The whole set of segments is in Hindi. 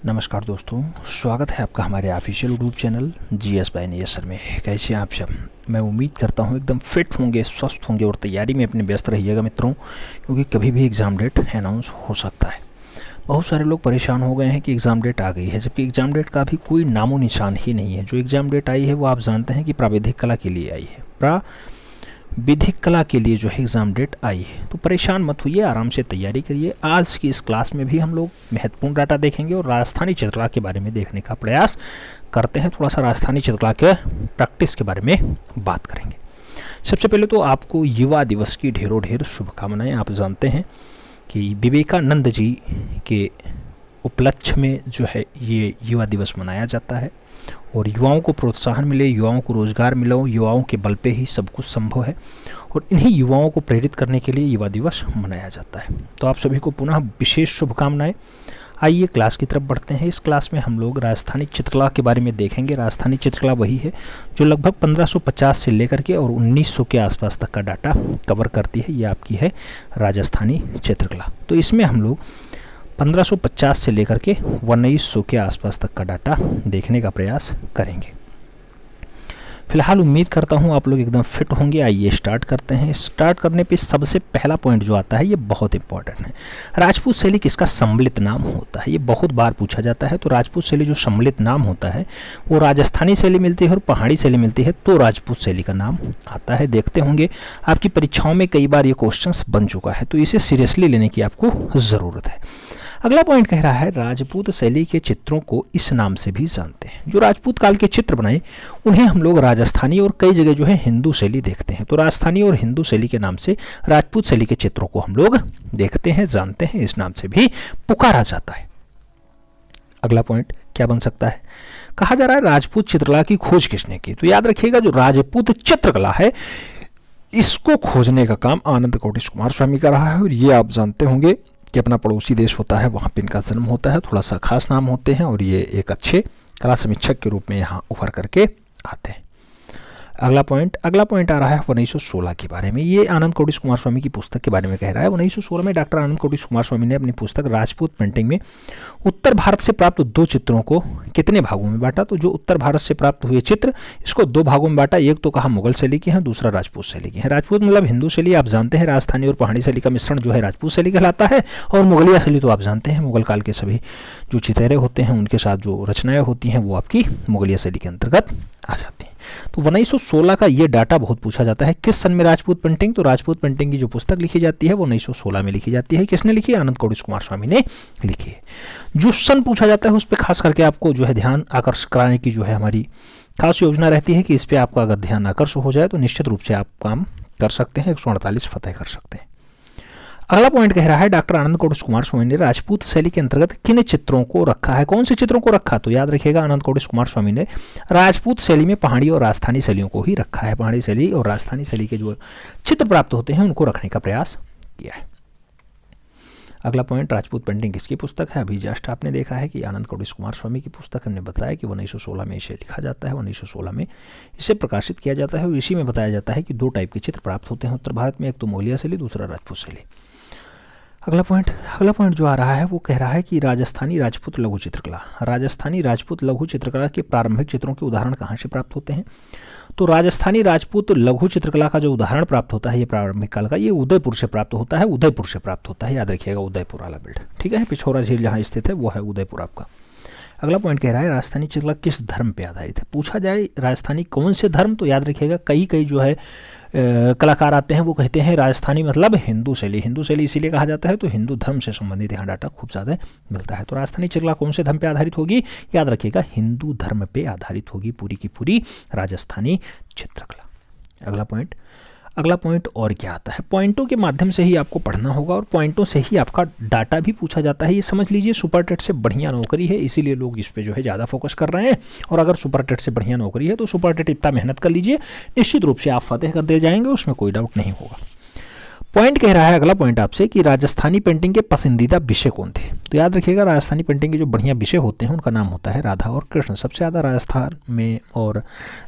नमस्कार दोस्तों, स्वागत है आपका हमारे official YouTube channel GS by नियस सर में। कैसे हैं आप सब? मैं उम्मीद करता हूं एकदम फिट होंगे, स्वस्थ होंगे और तैयारी में अपने व्यस्त रहिएगा मित्रों, क्योंकि कभी भी एग्ज़ाम डेट अनाउंस हो सकता है। बहुत सारे लोग परेशान हो गए हैं कि एग्ज़ाम डेट आ गई है, जबकि एग्ज़ाम डेट का भी कोई नामो निशान ही नहीं है। जो एग्ज़ाम डेट आई है वो आप जानते हैं कि प्राविधिक कला के लिए आई है, विधिक कला के लिए जो है एग्ज़ाम डेट आई है। तो परेशान मत होइए, आराम से तैयारी करिए। आज की इस क्लास में भी हम लोग महत्वपूर्ण डाटा देखेंगे और राजस्थानी चित्रकला के बारे में देखने का प्रयास करते हैं। थोड़ा सा राजस्थानी चित्रकला के प्रैक्टिस के बारे में बात करेंगे। सबसे पहले तो आपको युवा दिवस की ढेरों ढेर शुभकामनाएं। आप जानते हैं कि विवेकानंद जी के उपलक्ष्य में जो है ये युवा दिवस मनाया जाता है और युवाओं को प्रोत्साहन मिले, युवाओं को रोजगार मिले, युवाओं के बल पे ही सब कुछ संभव है और इन्हीं युवाओं को प्रेरित करने के लिए युवा दिवस मनाया जाता है। तो आप सभी को पुनः विशेष शुभकामनाएं। आइए क्लास की तरफ बढ़ते हैं। इस क्लास में हम लोग राजस्थानी चित्रकला के बारे में देखेंगे। राजस्थानी चित्रकला वही है जो लगभग 1550 से लेकर के और 1900 के आसपास तक का डाटा कवर करती है। ये आपकी है राजस्थानी चित्रकला। तो इसमें हम लोग 1550 से लेकर के 1900 के आसपास तक का डाटा देखने का प्रयास करेंगे। फिलहाल उम्मीद करता हूँ आप लोग एकदम फिट होंगे। आइए स्टार्ट करते हैं। स्टार्ट करने पे सबसे पहला पॉइंट जो आता है ये बहुत इंपॉर्टेंट है। राजपूत शैली किसका सम्मिलित नाम होता है? ये बहुत बार पूछा जाता है। तो राजपूत शैली जो सम्मिलित नाम होता है वो राजस्थानी शैली मिलती है और पहाड़ी शैली मिलती है तो राजपूत शैली का नाम आता है। देखते होंगे आपकी परीक्षाओं में कई बार ये क्वेश्चन बन चुका है, तो इसे सीरियसली लेने की आपको ज़रूरत है। अगला पॉइंट कह रहा है राजपूत शैली के चित्रों को इस नाम से भी जानते हैं। जो राजपूत काल के चित्र बनाए उन्हें हम लोग राजस्थानी और कई जगह जो है हिंदू शैली देखते हैं। तो राजस्थानी और हिंदू शैली के नाम से राजपूत शैली के चित्रों को हम लोग देखते हैं, जानते हैं, इस नाम से भी पुकारा जाता है। अगला पॉइंट क्या बन सकता है? कहा जा रहा है राजपूत चित्रकला की खोज किसने की? तो याद रखिएगा जो राजपूत चित्रकला है इसको खोजने का काम आनंद कोटिश कुमार स्वामी का रहा है। और ये आप जानते होंगे कि अपना पड़ोसी देश होता है वहाँ पे इनका जन्म होता है। थोड़ा सा खास नाम होते हैं और ये एक अच्छे कला समीक्षक के रूप में यहाँ उभर करके आते हैं। अगला पॉइंट आ रहा है 1916 के बारे में। ये आनंद कोटिश कुमार स्वामी की पुस्तक के बारे में कह रहा है। 1916 में डॉक्टर आनंद कोटिश कुमार स्वामी ने अपनी पुस्तक राजपूत पेंटिंग में उत्तर भारत से प्राप्त दो चित्रों को कितने भागों में बांटा? तो जो उत्तर भारत से प्राप्त हुए चित्र इसको दो भागों में बांटा। एक तो कहा मुगल शैली के हैं, दूसरा राजपूत शैली के हैं। राजपूत मतलब हिंदू शैली, आप जानते हैं राजस्थानी और पहाड़ी शैली का मिश्रण जो है राजपूत शैली कहलाता है। और मुगलिया शैली तो आप जानते हैं मुगल काल के सभी जो चितहरे होते हैं उनके साथ जो रचनाएं होती हैं वो आपकी मुगलिया शैली के अंतर्गत आ जाती हैं। तो 1916 का ये डाटा बहुत पूछा जाता है। किस सन में राजपूत पेंटिंग? तो राजपूत पेंटिंग की जो पुस्तक लिखी जाती है वो 1916 में लिखी जाती है। किसने लिखी? आनंद कोटिश कुमार स्वामी ने लिखी है। जो सन पूछा जाता है उस पर खास करके आपको जो है ध्यान आकर्षित कराने की जो है हमारी खास योजना रहती है कि इस पर आपका अगर ध्यान आकर्षित हो जाए तो निश्चित रूप से आप काम कर सकते हैं, 148 फतह कर सकते हैं। अगला पॉइंट कह रहा है डॉक्टर आनंद कोटिश कुमार स्वामी ने राजपूत शैली के अंतर्गत किन चित्रों को रखा है? कौन से चित्रों को रखा? तो याद रखिएगा आनंद कोटिश कुमार स्वामी ने राजपूत शैली में पहाड़ी और राजस्थानी शैलियों को ही रखा है। पहाड़ी शैली और राजस्थानी शैली के जो चित्र प्राप्त होते हैं उनको रखने का प्रयास किया है। अगला पॉइंट राजपूत पेंटिंग किसकी पुस्तक है? अभी जस्ट आपने देखा है कि आनंद कोटिश कुमार स्वामी की पुस्तक हमने बताया कि 1916 में इसे लिखा जाता है, 1916 में इसे प्रकाशित किया जाता है और इसी में बताया जाता है कि दो टाइप के चित्र प्राप्त होते हैं उत्तर भारत में, एक तो मुगलिया शैली, दूसरा राजपूत शैली। अगला पॉइंट जो आ रहा है वो कह रहा है कि राजस्थानी राजपूत लघु चित्रकला। राजस्थानी राजपूत लघु चित्रकला के प्रारंभिक चित्रों के उदाहरण कहाँ से प्राप्त होते हैं? तो राजस्थानी राजपूत लघु चित्रकला का जो उदाहरण प्राप्त होता है ये प्रारंभिक काल का, ये उदयपुर से प्राप्त होता है। उदयपुर से प्राप्त होता है, याद रखिएगा उदयपुर वाला बेल्ट, ठीक है। पिछोरा झील जहाँ स्थित है वो है उदयपुर आपका। अगला पॉइंट कह रहा है राजस्थानी चित्रकला किस धर्म पे आधारित है? पूछा जाए राजस्थानी कौन से धर्म, तो याद रखिएगा कई जो है कलाकार आते हैं वो कहते हैं राजस्थानी मतलब हिंदू शैली। हिंदू शैली इसीलिए कहा जाता है तो हिंदू धर्म से संबंधित यहाँ डाटा खूब ज़्यादा मिलता है। तो राजस्थानी चित्रकला कौन से धर्म पे आधारित होगी? याद रखिएगा हिंदू धर्म पे आधारित होगी पूरी की पूरी राजस्थानी चित्रकला। अगला पॉइंट और क्या आता है? पॉइंटों के माध्यम से ही आपको पढ़ना होगा और पॉइंटों से ही आपका डाटा भी पूछा जाता है। ये समझ लीजिए सुपर टेट से बढ़िया नौकरी है, इसीलिए लोग इस पे जो है ज़्यादा फोकस कर रहे हैं। और अगर सुपर टेट से बढ़िया नौकरी है तो सुपर टेट इतना मेहनत कर लीजिए, निश्चित रूप से आप फतेह कर दे जाएंगे, उसमें कोई डाउट नहीं होगा। पॉइंट कह रहा है अगला पॉइंट आपसे कि राजस्थानी पेंटिंग के पसंदीदा विषय कौन थे? तो याद रखिएगा राजस्थानी पेंटिंग के जो बढ़िया विषय होते हैं उनका नाम होता है राधा और कृष्ण। सबसे ज़्यादा राजस्थान में और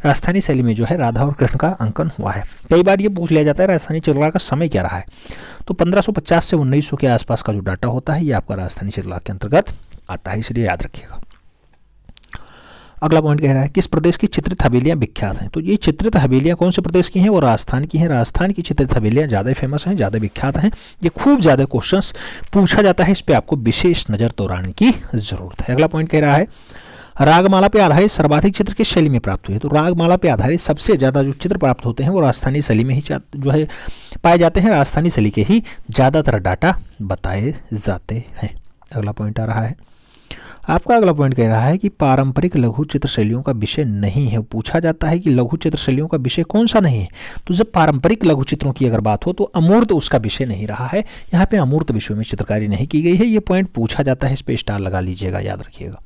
राजस्थानी शैली में जो है राधा और कृष्ण का अंकन हुआ है। कई बार ये पूछ लिया जाता है राजस्थानी चित्रकला का समय क्या रहा है? तो 1550 से 1900 के आसपास का जो डाटा होता है ये आपका राजस्थानी चित्रकला के अंतर्गत आता है, इसलिए याद रखिएगा। अगला पॉइंट कह रहा है किस प्रदेश की चित्रित हवेलियां विख्यात हैं। तो ये चित्रित हवेलियां कौन से प्रदेश की हैं, वो राजस्थान की हैं। राजस्थान की चित्रित हवेलियां ज़्यादा फेमस हैं, ज़्यादा विख्यात हैं। ये खूब ज़्यादा क्वेश्चंस पूछा जाता है, इस पर आपको विशेष नज़र दौड़ाने की जरूरत है। अगला पॉइंट कह रहा है रागमाला पे आधारित सर्वाधिक चित्र किस शैली में प्राप्त हुए। तो रागमाला पे आधारित सबसे ज़्यादा जो चित्र प्राप्त होते हैं वो राजस्थानी शैली में ही जो है पाए जाते हैं। राजस्थानी शैली के ही ज़्यादातर डाटा बताए जाते हैं। अगला पॉइंट आ रहा है आपका, अगला पॉइंट कह रहा है कि पारंपरिक लघु चित्र शैलियों का विषय नहीं है। पूछा जाता है कि लघु चित्र शैलियों का विषय कौन सा नहीं है। तो जब पारंपरिक लघु चित्रों की अगर बात हो तो अमूर्त उसका विषय नहीं रहा है। यहाँ पे अमूर्त विषयों में चित्रकारी नहीं की गई है। ये पॉइंट पूछा जाता है, इस पर स्टार लगा लीजिएगा, याद रखिएगा।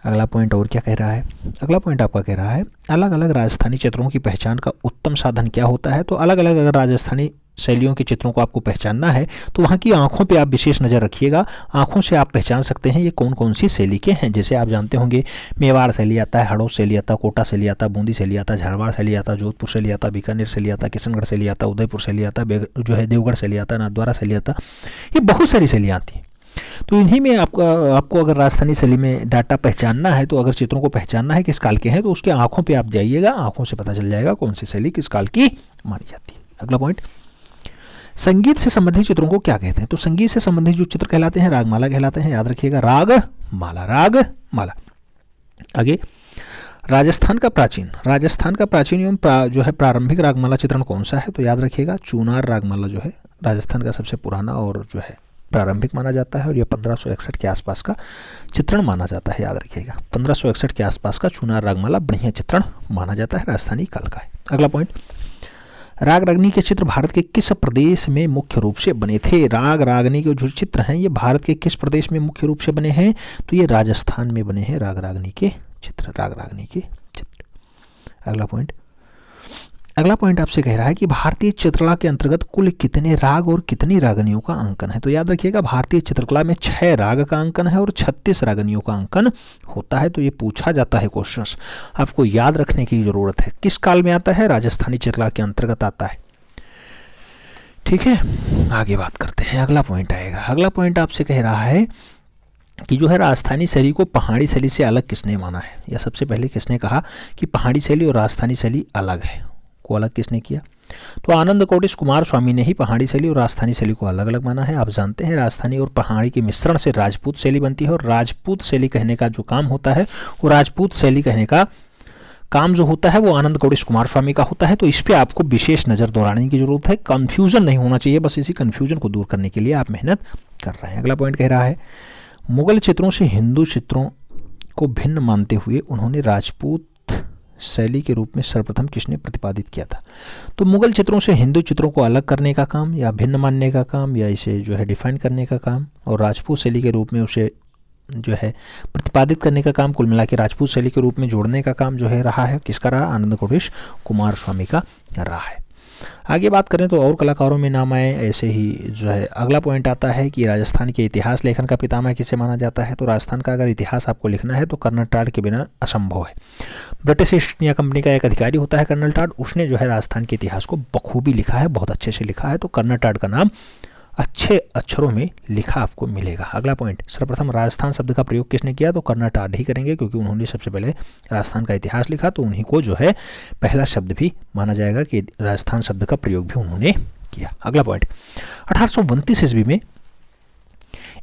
अगला पॉइंट और क्या कह रहा है, अगला पॉइंट आपका कह रहा है अलग अलग राजस्थानी चित्रों की पहचान का उत्तम साधन क्या होता है। तो अलग अलग अगर राजस्थानी शैलियों के चित्रों को आपको पहचानना है तो वहाँ की आंखों पे आप विशेष नज़र रखिएगा। आंखों से आप पहचान सकते हैं ये कौन कौन सी शैली के हैं। जैसे आप जानते होंगे मेवाड़ शैली आता है, हड़ौत शैली आता, कोटा शैली आता, बूंदी शैली आता, झारवाड़ शैली आता, जोधपुर शैली आता, बीकानेर शैली आता, किशनगढ़ शैली आता, उदयपुर शैली आता, जो है देवगढ़ शैली आता, नाथद्वारा शैली आता। ये बहुत सारी शैलियाँ आती हैं। तो इन्हीं में आपको अगर राजस्थानी शैली में डाटा पहचानना है, तो अगर चित्रों को पहचानना है किस काल के हैं, तो उसके आंखों पे आप जाइएगा, आंखों से पता चल जाएगा कौन सी शैली किस काल की मानी जाती है। अगला पॉइंट संगीत से संबंधित चित्रों को क्या कहते हैं। तो संगीत से संबंधित जो चित्र कहलाते हैं रागमाला कहलाते हैं, याद रखिएगा। रागमाला। आगे राजस्थान का प्राचीन एवं जो है प्रारंभिक रागमाला चित्रण कौन सा है। तो याद रखिएगा चूनार रागमाला जो है राजस्थान का सबसे पुराना और जो है प्रारंभिक माना जाता है, और यह 1561 के आसपास का चित्रण माना जाता है, याद रखिएगा। 1561 के आसपास का चूनार रागमाला बढ़िया चित्रण माना जाता है, राजस्थानी काल का है। अगला पॉइंट राग रागनी के चित्र भारत के किस प्रदेश में मुख्य रूप से बने थे। राग रागनी के जो चित्र हैं ये भारत के किस प्रदेश में मुख्य रूप से बने हैं। तो ये राजस्थान में बने हैं राग रागनी के चित्र। अगला पॉइंट आपसे कह रहा है कि भारतीय चित्रकला के अंतर्गत कुल कितने राग और कितनी रागनियों का अंकन है। तो याद रखिएगा भारतीय चित्रकला में 6 राग का अंकन है और 36 रागनियों का अंकन होता है। तो ये पूछा जाता है क्वेश्चंस, आपको याद रखने की जरूरत है। किस काल में आता है, राजस्थानी चित्रकला के अंतर्गत आता है। ठीक है, आगे बात करते हैं। अगला पॉइंट आएगा, अगला पॉइंट आपसे कह रहा है कि जो है राजस्थानी शैली को पहाड़ी शैली से अलग किसने माना है, या सबसे पहले किसने कहा कि पहाड़ी शैली और राजस्थानी शैली अलग है, को अलग किसने किया। तो आनंद कोटिश कुमार स्वामी ने ही पहाड़ी शैली और राजस्थानी शैली को अलग अलग माना है। आप जानते हैं राजस्थानी और पहाड़ी के मिश्रण से राजपूत शैली बनती है, और राजपूत शैली कहने का जो काम होता है वो राजपूत शैली कहने का काम जो होता है वो आनंद कोटिश कुमार स्वामी का होता है। तो इस पर आपको विशेष नज़र दौड़ाने की जरूरत है, कंफ्यूजन नहीं होना चाहिए, बस इसी कंफ्यूजन को दूर करने के लिए आप मेहनत कर रहे हैं। अगला पॉइंट कह रहा है मुगल चित्रों से हिंदू चित्रों को भिन्न मानते हुए उन्होंने राजपूत शैली के रूप में सर्वप्रथम किसने प्रतिपादित किया था। तो मुगल चित्रों से हिंदू चित्रों को अलग करने का काम, या भिन्न मानने का काम, या इसे जो है डिफाइन करने का काम, और राजपूत शैली के रूप में उसे जो है प्रतिपादित करने का काम, कुल मिला के राजपूत शैली के रूप में जोड़ने का काम जो है रहा है किसका रहा, आनंद कोटिश कुमार स्वामी का रहा है। आगे बात करें तो और कलाकारों में नाम आए ऐसे ही जो है। अगला पॉइंट आता है कि राजस्थान के इतिहास लेखन का पितामह किसे माना जाता है। तो राजस्थान का अगर इतिहास आपको लिखना है तो कर्नल टाड के बिना असंभव है। ब्रिटिश ईस्ट इंडिया कंपनी का एक अधिकारी होता है कर्नल टाड, उसने जो है राजस्थान के इतिहास को बखूबी लिखा है, बहुत अच्छे से लिखा है। तो कर्नल टाड का नाम अच्छे अक्षरों में लिखा आपको मिलेगा। अगला पॉइंट सर्वप्रथम राजस्थान शब्द का प्रयोग किसने किया। तो कर्नल टाड ही करेंगे, क्योंकि उन्होंने सबसे पहले राजस्थान का इतिहास लिखा, तो उन्हीं को जो है पहला शब्द भी माना जाएगा कि राजस्थान शब्द का प्रयोग भी उन्होंने किया। अगला पॉइंट 1832 ईस्वी में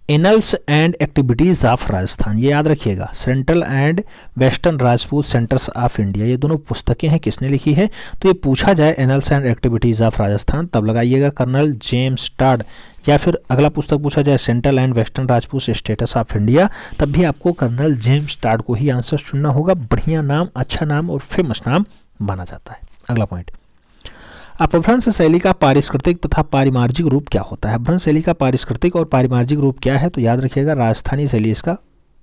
annuls and activities of Rajasthan, ये याद रखिएगा, central and western Rajput centres of India, ये दोनों पुस्तकें हैं, किसने लिखी है। तो ये पूछा जाए annuls and activities of Rajasthan, तब लगाइएगा कर्नल जेम्स टाड, या फिर अगला पुस्तक पूछा जाए central and western Rajput status of India, तब भी आपको कर्नल जेम्स टाड को ही आंसर चुनना होगा। बढ़िया नाम, अच्छा नाम और फेमस नाम माना जाता है। अगला पॉइंट अपभ्रंश शैली का पारिस्कृतिक तथा पारिमार्जिक रूप क्या होता है। अपभ्रंश शैली का पारिस्कृतिक और पारिमार्जिक रूप क्या है। तो याद रखिएगा राजस्थानी शैली इसका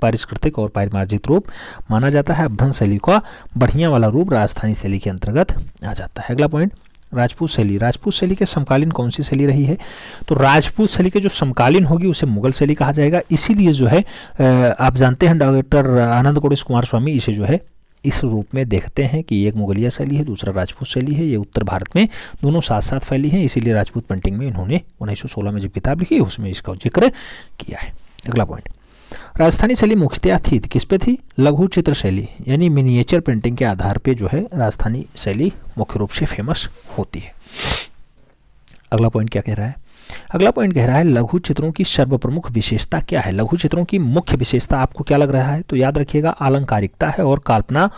पारिस्कृतिक और पारिमार्जिक रूप माना जाता है। अपभ्रंश शैली का बढ़िया वाला रूप राजस्थानी शैली के अंतर्गत आ जाता है। अगला पॉइंट राजपूत शैली, राजपूत शैली के समकालीन कौन सी शैली रही है। तो राजपूत शैली के जो समकालीन होगी उसे मुगल शैली कहा जाएगा। इसीलिए जो है आप जानते हैं डॉक्टर आनंद कोटिश कुमार स्वामी इसे जो है इस रूप में देखते हैं कि एक मुगलिया शैली है, दूसरा राजपूत शैली है, ये उत्तर भारत में दोनों साथ साथ फैली हैं। इसीलिए राजपूत पेंटिंग में इन्होंने 1916 में जब किताब लिखी उसमें इसका जिक्र किया है। अगला पॉइंट राजस्थानी शैली मुख्यतः थी किस पे थी? लघु चित्र शैली यानी मिनिएचर पेंटिंग के आधार पे जो है राजस्थानी शैली मुख्य रूप से फेमस होती है। अगला पॉइंट क्या कह रहा है? अगला पॉइंट कह रहा है लघु चित्रों की सर्वप्रमुख विशेषता क्या है? लघु चित्रों की मुख्य विशेषता आपको क्या लग रहा है? तो याद रखिएगा अलंकारिकता है और कल्पना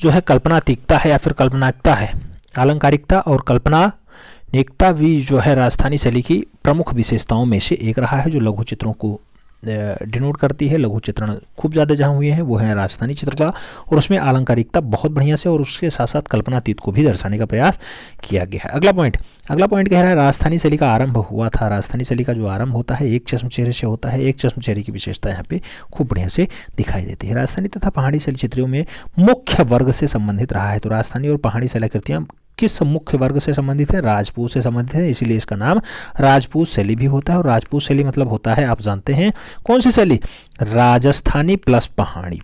जो है कल्पनातीकता है या फिर कल्पनाकता है। अलंकारिकता और कल्पनानेकता भी जो है राजस्थानी शैली की प्रमुख विशेषताओं में से एक रहा है जो लघु चित्रों को डिनोट करती है। लघु चित्रण खूब ज़्यादा जहाँ हुए हैं वो है राजस्थानी चित्रकला और उसमें अलंकारिकता बहुत बढ़िया से और उसके साथ साथ कल्पनातीत को भी दर्शाने का प्रयास किया गया है। अगला पॉइंट कह रहा है राजस्थानी शैली का आरंभ हुआ था। राजस्थानी शैली का जो आरंभ होता है एक चश्मचेहरे से होता है। एक चश्मचेहरे की विशेषता यहाँ पे खूब बढ़िया से दिखाई देती है। राजस्थानी तथा पहाड़ी शैली चित्रों में मुख्य वर्ग से संबंधित रहा है। तो राजस्थानी और पहाड़ी शैलाकृतियाँ किस मुख्य वर्ग से संबंधित है? राजपूत से संबंधित है, इसीलिए इसका नाम राजपूत शैली भी होता है। और राजपूत शैली मतलब होता है, आप जानते हैं कौन सी शैली? राजस्थानी प्लस पहाड़ी।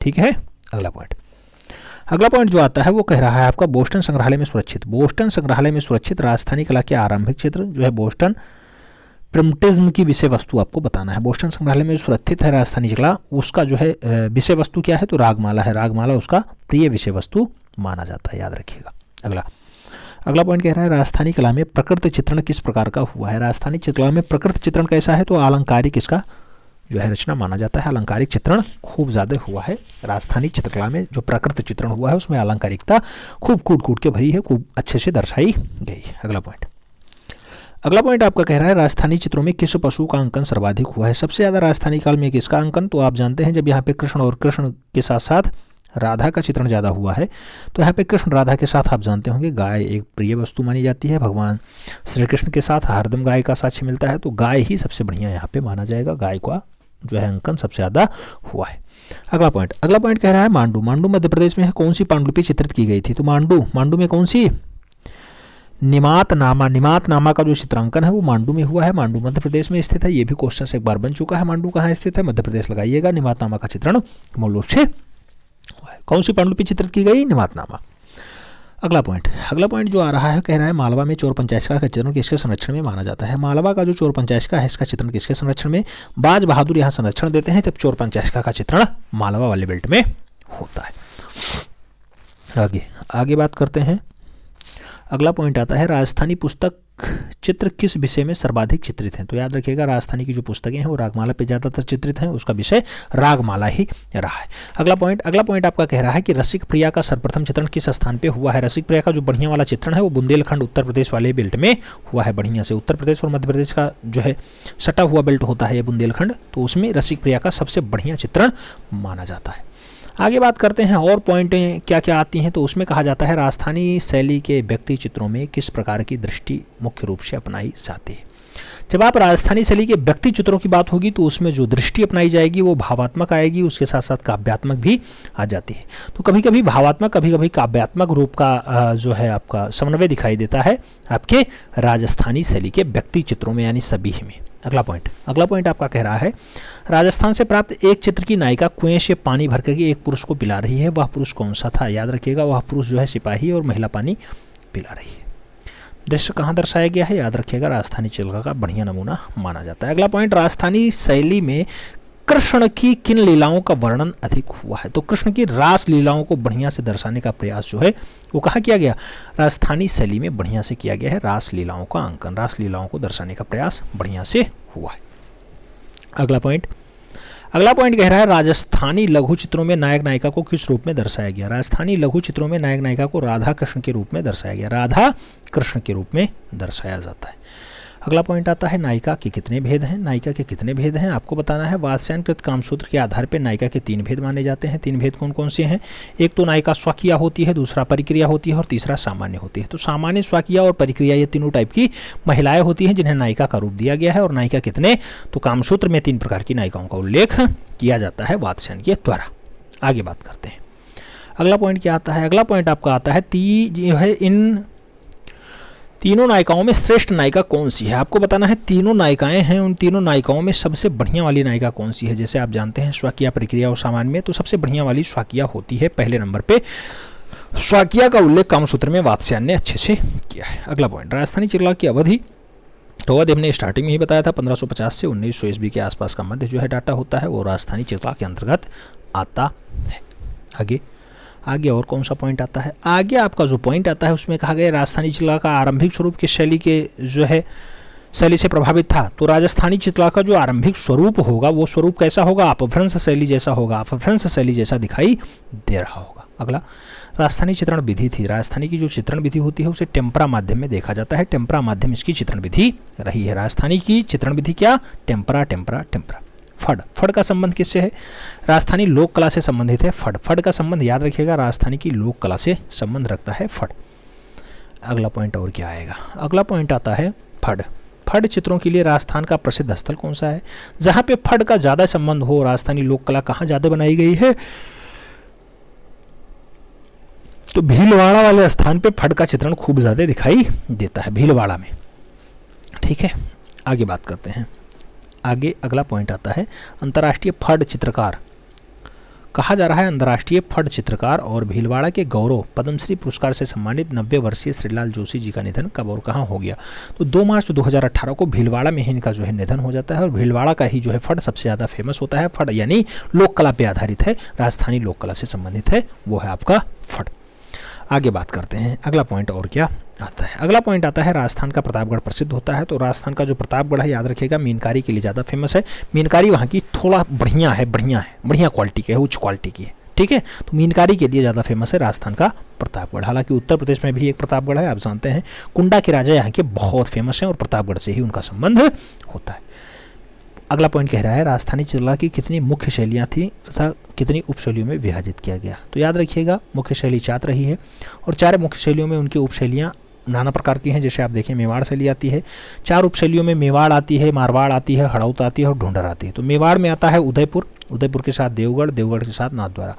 ठीक है। अगला पॉइंट जो आता है वो कह रहा है आपका बोस्टन संग्रहालय में सुरक्षित। बोस्टन संग्रहालय में सुरक्षित राजस्थानी कला के आरंभिक चित्र जो है बोस्टन प्रिमिटिज्म की विषय वस्तु आपको बताना है। बोस्टन संग्रहालय में सुरक्षित है राजस्थानी कला, उसका जो है विषय वस्तु क्या है? तो रागमाला है। रागमाला उसका प्रिय विषय वस्तु माना जाता है, याद रखिएगा। अगला पॉइंट कह रहा है राजस्थानी कला में प्रकृति चित्रण किस प्रकार का हुआ है? राजस्थानी चित्रकला में प्रकृति चित्रण कैसा है? तो अलंकारिक इसका जो है रचना माना जाता है। अलंकारिक चित्रण खूब ज़्यादा हुआ है राजस्थानी चित्रकला में। जो प्रकृति चित्रण हुआ है उसमें अलंकारिकता खूब कूट के भरी है, खूब अच्छे से दर्शाई गई। अगला पॉइंट आपका कह रहा है राजस्थानी चित्रों में किस पशु का अंकन सर्वाधिक हुआ है? सबसे ज़्यादा राजस्थानी काल में किसका अंकन? तो आप जानते हैं जब यहाँ पे कृष्ण और कृष्ण के साथ साथ राधा का चित्रण ज़्यादा हुआ है, तो यहाँ पे कृष्ण राधा के साथ आप जानते होंगे गाय एक प्रिय वस्तु मानी जाती है। भगवान श्री कृष्ण के साथ हरदम गाय का साक्ष्य मिलता है, तो गाय ही सबसे बढ़िया यहाँ पे माना जाएगा। गाय का जो है अंकन सबसे ज़्यादा हुआ है। अगला पॉइंट कह रहा है मांडू। मांडू मध्य प्रदेश में है। कौन सी पांडुलिपि चित्रित की गई थी? तो मांडू में कौन सी? निमातनामा का जो चित्रांकन है वो मांडू में हुआ है। मांडू मध्य प्रदेश में स्थित है। ये भी क्वेश्चन से एक बार बन चुका है। मांडू कहाँ स्थित है? मध्य प्रदेश लगाइएगा। निमातनामा का चित्रण मूल रूप से कौन सी पांडुलिपि चित्रित की गई? निमातनामा। अगला पॉइंट जो आ रहा है कह रहा है मालवा में चोर पंचायत का चित्रण किसके संरक्षण में माना जाता है? मालवा का जो चोर पंचायत है इसका चित्रण किसके संरक्षण में? बाज बहादुर यहाँ संरक्षण देते हैं जब चोर पंचायत का चित्रण मालवा वाले बेल्ट में होता है। आगे बात करते हैं। अगला पॉइंट आता है राजस्थानी पुस्तक चित्र किस विषय में सर्वाधिक चित्रित हैं? तो याद रखिएगा राजस्थानी की जो पुस्तकें हैं वो रागमाला पे ज़्यादातर चित्रित हैं, उसका विषय रागमाला ही रहा है। अगला पॉइंट आपका कह रहा है कि रसिक प्रिया का सर्वप्रथम चित्रण किस स्थान पे हुआ है? रसिक प्रिया का जो बढ़िया वाला चित्रण है वो बुंदेलखंड उत्तर प्रदेश वाले बेल्ट में हुआ है। बढ़िया से उत्तर प्रदेश और मध्य प्रदेश का जो है सटा हुआ बेल्ट होता है ये बुंदेलखंड, तो उसमें रसिक प्रिया का सबसे बढ़िया चित्रण माना जाता है। आगे बात करते हैं और पॉइंटें क्या क्या आती हैं। तो उसमें कहा जाता है राजस्थानी शैली के व्यक्ति चित्रों में किस प्रकार की दृष्टि मुख्य रूप से अपनाई जाती है? जब आप राजस्थानी शैली के व्यक्ति चित्रों की बात होगी तो उसमें जो दृष्टि अपनाई जाएगी वो भावात्मक आएगी, उसके साथ साथ काव्यात्मक भी आ जाती है। तो कभी कभी भावात्मक कभी कभी काव्यात्मक रूप का जो है आपका समन्वय दिखाई देता है आपके राजस्थानी शैली के व्यक्ति चित्रों में, यानी सभी में। अगला पॉइंट आपका कह रहा है राजस्थान से प्राप्त एक चित्र की नायिका कुएं से पानी भर करके एक पुरुष को पिला रही है। वह पुरुष कौन सा था? याद रखिएगा वह पुरुष जो है सिपाही और महिला पानी पिला रही है। दृश्य कहाँ दर्शाया गया है? याद रखिएगा राजस्थानी चित्रकला का बढ़िया नमूना माना जाता है। अगला पॉइंट राजस्थानी शैली में कृष्ण की किन लीलाओं का वर्णन अधिक हुआ है? तो कृष्ण की रास लीलाओं को बढ़िया से दर्शाने का प्रयास जो है वो कहाँ किया गया? राजस्थानी शैली में बढ़िया से किया गया है। रास लीलाओं का अंकन, रास लीलाओं को दर्शाने का प्रयास बढ़िया से हुआ है। अगला पॉइंट कह रहा है राजस्थानी लघु चित्रों में नायक नायिका को किस रूप में दर्शाया गया? राजस्थानी लघु चित्रों में नायक नायिका को राधा कृष्ण के रूप में दर्शाया गया। राधा कृष्ण के रूप में दर्शाया जाता है। अगला पॉइंट आता है नायिका के कितने भेद हैं? नायिका के कितने भेद हैं आपको बताना है। वात्स्यायनकृत कामसूत्र के आधार पर नायिका के 3 भेद माने जाते हैं। 3 भेद कौन कौन से हैं? एक तो नायिका स्वकीय होती है, दूसरा परिक्रिया होती है और तीसरा सामान्य होती है। तो सामान्य, स्वकीय और परिक्रिया ये तीनों टाइप की महिलाएं होती हैं जिन्हें नायिका का रूप दिया गया है। और नायिका कितने? तो कामसूत्र में 3 प्रकार की नायिकाओं का उल्लेख किया जाता है वात्स्यायन के द्वारा। आगे बात करते हैं। अगला पॉइंट क्या आता है? अगला पॉइंट आपका आता है जो है इन तीनों नायिकाओं में श्रेष्ठ नायिका कौन सी है? आपको बताना है। तीनों नायिकाएं हैं, उन तीनों नायिकाओं में सबसे बढ़िया वाली नायिका कौन सी है? जैसे आप जानते हैं स्वकीय, प्रक्रिया और सामान्य में, तो सबसे बढ़िया वाली स्वकीय होती है। पहले नंबर पे स्वकीय का उल्लेख कामसूत्र में वात्स्यायन ने अच्छे से किया है। अगला पॉइंट राजस्थानी चित्रकला की अवधि तो वह हमने स्टार्टिंग में ही बताया था 1550 से 1900 ईस्वी के आसपास का मध्य जो है डाटा होता है वो राजस्थानी चित्रकला के अंतर्गत आता है। आगे और कौन सा पॉइंट आता है? आगे आपका जो पॉइंट आता है उसमें कहा गया राजस्थानी चित्रकला का आरंभिक स्वरूप किस शैली के जो है शैली से प्रभावित था। तो राजस्थानी चित्रकला का जो आरंभिक स्वरूप होगा वो स्वरूप कैसा होगा? अपभ्रंश शैली जैसा होगा, अपभ्रंश शैली जैसा दिखाई दे रहा होगा। अगला राजस्थानी चित्रण विधि थी। राजस्थानी की जो चित्रण विधि होती है उसे टेम्परा माध्यम में देखा जाता है। टेम्परा माध्यम इसकी चित्रण विधि रही है। राजस्थानी की चित्रण विधि क्या? Tempera tempera tempera. फड़ का संबंध किससे है? राजस्थानी लोक कला से संबंधित है। फड़ का संबंध याद रखिएगा, राजस्थानी की लोक कला से संबंध रखता है फड़। अगला पॉइंट और क्या आएगा? अगला पॉइंट आता है फड़ चित्रों के लिए राजस्थान का प्रसिद्ध स्थल कौन सा है? जहां पे फड़ का ज्यादा संबंध हो, राजस्थानी लोक कला कहाँ ज्यादा बनाई गई है? तो भीलवाड़ा वाले स्थान पे फड़ का चित्रण खूब ज्यादा दिखाई देता है, भीलवाड़ा में। ठीक है, आगे बात करते हैं। आगे अगला पॉइंट आता है अंतर्राष्ट्रीय फड़ चित्रकार। कहा जा रहा है अंतर्राष्ट्रीय फड़ चित्रकार और भीलवाड़ा के गौरव पद्मश्री पुरस्कार से सम्मानित 90 वर्षीय श्रीलाल जोशी जी का निधन कब और कहाँ हो गया? तो 2 मार्च 2018 को भीलवाड़ा में ही इनका जो है निधन हो जाता है। और भीलवाड़ा का ही जो है फड़ सबसे ज़्यादा फेमस होता है। फड़ यानी लोक कला पे आधारित है, राजस्थानी लोक कला से संबंधित है, वो है आपका फड़। आगे बात करते हैं अगला पॉइंट और क्या आता है। अगला पॉइंट आता है राजस्थान का प्रतापगढ़ प्रसिद्ध होता है। तो राजस्थान का जो प्रतापगढ़ है याद रखिएगा मीनकारी के लिए ज़्यादा फेमस है। मीनकारी वहाँ की थोड़ा बढ़िया क्वालिटी की है, उच्च क्वालिटी की है। ठीक है, तो मीनकारी के लिए ज़्यादा फेमस है राजस्थान का प्रतापगढ़। हालांकि उत्तर प्रदेश में भी एक प्रतापगढ़ है, आप जानते हैं। कुंडा के राजा यहाँ के बहुत फेमस हैं और प्रतापगढ़ से ही उनका संबंध होता है। अगला पॉइंट कह रहा है राजस्थानी चित्रकला की कितनी मुख्य शैलियाँ थी तथा कितनी उपशैलियों में विभाजित किया गया। तो याद रखिएगा मुख्य शैली 4 रही है और 4 मुख्य शैलियों में उनकी उपशैलियाँ नाना प्रकार की हैं। जैसे आप देखें मेवाड़ शैली आती है, 4 उपशैलियों में मेवाड़ आती है, मारवाड़ आती है, हड़ौत आती है और ढूंढर आती है। तो मेवाड़ में आता है उदयपुर, उदयपुर के साथ देवगढ़, देवगढ़ के साथ नाथद्वारा।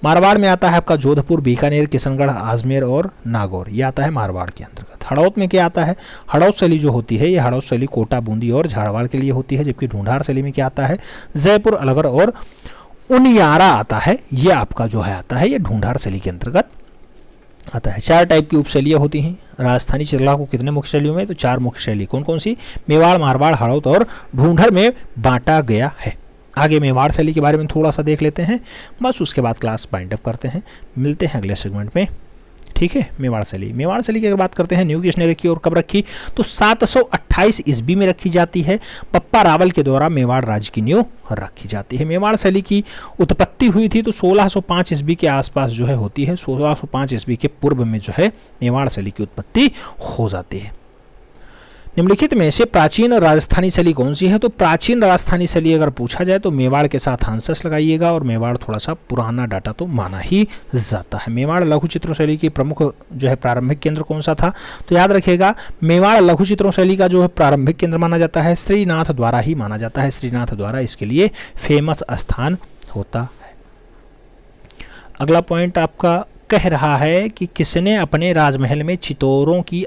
मारवाड़ में आता है आपका जोधपुर, बीकानेर, किशनगढ़, आजमेर और नागौर, ये आता है मारवाड़ के अंतर्गत। हड़ौत में क्या आता है? हड़ौत शैली जो होती है ये हड़ौत शैली कोटा, बूंदी और झाड़वाड़ के लिए होती है। जबकि ढूंढार शैली में क्या आता है? जयपुर, अलवर और उनियारा आता है। ये आपका जो है आता है ये ढूंढार शैली के अंतर्गत आता है। 4 टाइप की उपशैलियाँ होती हैं राजस्थानी चित्रकला को कितने मुख्य शैलियों में? तो 4 मुख्य शैली कौन कौन सी? मेवाड़, मारवाड़, हड़ौत और ढूंढर में बांटा गया है। आगे मेवाड़ शैली के बारे में थोड़ा सा देख लेते हैं, बस उसके बाद क्लास वाइंड अप करते हैं। मिलते हैं अगले सेगमेंट में। ठीक है, मेवाड़ शैली की अगर बात करते हैं न्यू किसने रखी और कब रखी? तो 728 ईस्वी में रखी जाती है। पप्पा रावल के द्वारा मेवाड़ राज्य की नींव रखी जाती है। मेवाड़ शैली की उत्पत्ति हुई थी तो 1605 ईस्वी के आसपास जो है होती है। 1605 ईस्वी के पूर्व में जो है मेवाड़ शैली की उत्पत्ति हो जाती है। निम्नलिखित में से प्राचीन राजस्थानी शैली कौन सी है? तो प्राचीन राजस्थानी शैली अगर पूछा जाए तो मेवाड़ के साथ हंसस लगाइएगा और मेवाड़ थोड़ा सा पुराना डाटा तो माना ही जाता है। मेवाड़ लघु चित्रों शैली की प्रमुख जो है प्रारंभिक केंद्र कौन सा था? तो याद रखिएगा मेवाड़ लघु चित्रों शैली का जो है प्रारंभिक केंद्र माना जाता है श्रीनाथ द्वारा ही माना जाता है। श्रीनाथ द्वारा इसके लिए फेमस स्थान होता है। अगला पॉइंट आपका कह रहा है कि किसने अपने राजमहल में चितौरों की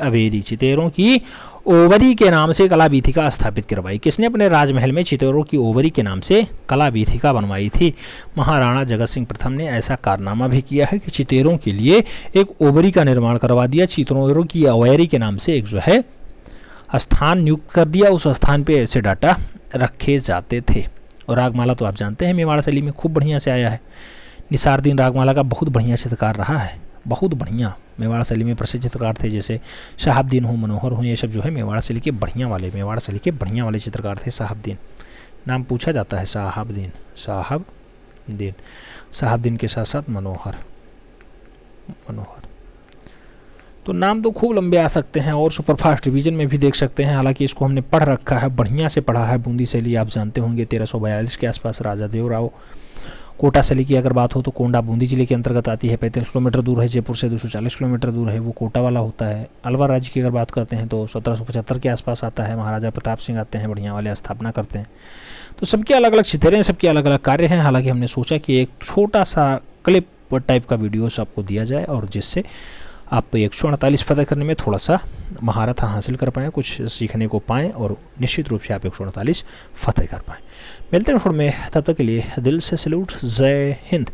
ओवरी के नाम से कला वीथिका स्थापित करवाई? किसने अपने राजमहल में चितौरों की ओवरी के नाम से कला वीथिका बनवाई थी? महाराणा जगत सिंह प्रथम ने ऐसा कारनामा भी किया है कि चितौरों के लिए एक ओवरी का निर्माण करवा दिया। चितौरों की ओवरी के नाम से एक जो है स्थान नियुक्त कर दिया, उस स्थान पे ऐसे डाटा रखे जाते थे। और रागमाला तो आप जानते हैं मेवाड़ शैली में खूब बढ़िया से आया है। निसारदीन रागमाला का बहुत बढ़िया चित्रकार रहा है, बहुत बढ़िया। मेवाड़ शैली में प्रसिद्ध चित्रकार थे जैसे शहाबुद्दीन हो, मनोहर हो, ये सब जो है मेवाड़ शैली के बढ़िया वाले चित्रकार थे। शहाबुद्दीन नाम पूछा जाता है, शहाबुद्दीन के साथ साथ मनोहर। तो नाम तो खूब लंबे आ सकते हैं और सुपरफास्ट रिवीजन में भी देख सकते हैं। हालांकि इसको हमने पढ़ रखा है, बढ़िया से पढ़ा है। बूंदी शैली आप जानते होंगे 1342 के आसपास राजा देवराव। कोटा शैली की अगर बात हो तो कोंडा बूंदी जिले के अंतर्गत आती है, 35 किलोमीटर दूर है जयपुर से, 240 किलोमीटर दूर है, वो कोटा वाला होता है। अलवर राज्य की अगर बात करते हैं तो 1775 के आसपास आता है। महाराजा प्रताप सिंह आते हैं, बढ़िया वाले स्थापना करते हैं। तो सबके अलग अलग क्षेत्र हैं, सबके अलग अलग कार्य हैं। हालांकि हमने सोचा कि एक छोटा सा क्लिप टाइप का वीडियो आपको दिया जाए और जिससे आप 148 फतह करने में थोड़ा सा महारत हासिल कर पाएँ, कुछ सीखने को पाएँ और निश्चित रूप से आप 148 फतह कर पाएँ। मिलते हैं में, तब तक के लिए दिल से सैल्यूट। जय हिंद।